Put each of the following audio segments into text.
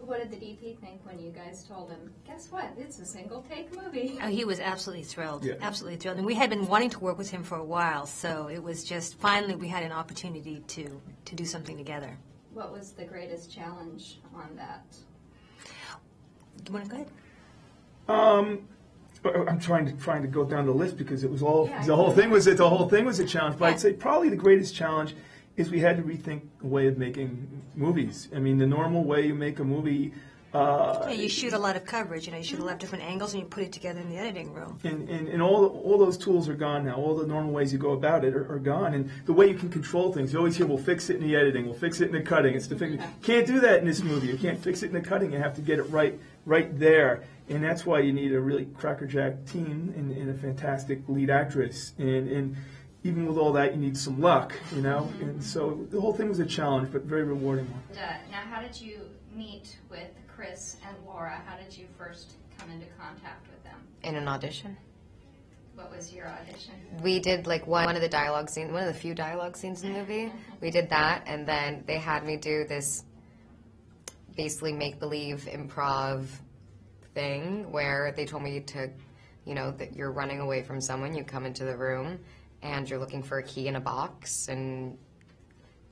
What did the DP think when you guys told him, guess what, it's a single-take movie? Oh, he was absolutely thrilled, Yeah. absolutely thrilled. And we had been wanting to work with him for a while, so it was just finally we had an opportunity to do something together. What was the greatest challenge on that? Do you want to go ahead? I'm trying to go down the list because it was all Yeah, the whole thing was a challenge. But I'd say probably the greatest challenge is we had to rethink the way of making movies. I mean, the normal way you make a movie. Yeah, you shoot a lot of coverage. You shoot a lot of different angles, and you put it together in the editing room. And all those tools are gone now. All the normal ways you go about it are gone. And the way you can control things, you always hear, we'll fix it in the editing, we'll fix it in the cutting. It's the thing. Can't do that in this movie. You can't fix it in the cutting. You have to get it right there. And that's why you need a really crackerjack team and a fantastic lead actress. And even with all that, you need some luck, you know. And so the whole thing was a challenge, but very rewarding one. Now, how did you meet with Chris and Laura? How did you first come into contact with them? In an audition. What was your audition? We did like one of the dialogue scenes, one of the few dialogue scenes in the movie. We did that, and then they had me do this basically make-believe improv thing where they told me to, you know, that you're running away from someone, you come into the room, and you're looking for a key in a box, and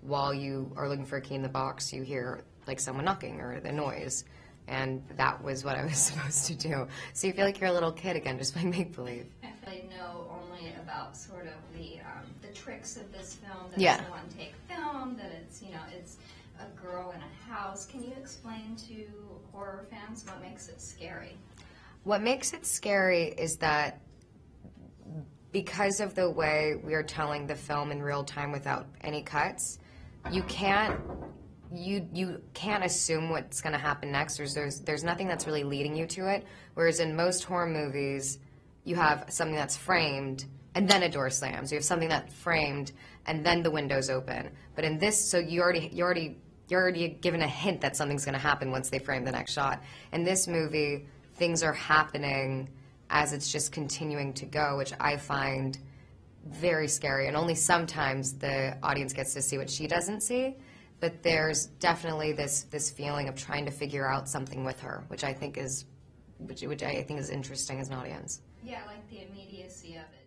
while you are looking for a key in the box, you hear like someone knocking or the noise. And that was what I was supposed to do. So you feel like you're a little kid again, just by make-believe. I know only about sort of the tricks of this film, that Yeah. it's a one-take film, that it's, you know, it's a girl in a house. Can you explain to horror fans what makes it scary? What makes it scary is that because of the way we are telling the film in real time without any cuts, you can't assume what's going to happen next. There's nothing that's really leading you to it. Whereas in most horror movies, you have something that's framed and then a door slams. You have something that's framed and then the window's open. But in this, so you're already given a hint that something's going to happen once they frame the next shot. In this movie, things are happening as it's just continuing to go, which I find very scary. And only sometimes the audience gets to see what she doesn't see. But there's definitely this feeling of trying to figure out something with her, which I think is interesting as an audience. Yeah, like the immediacy of it.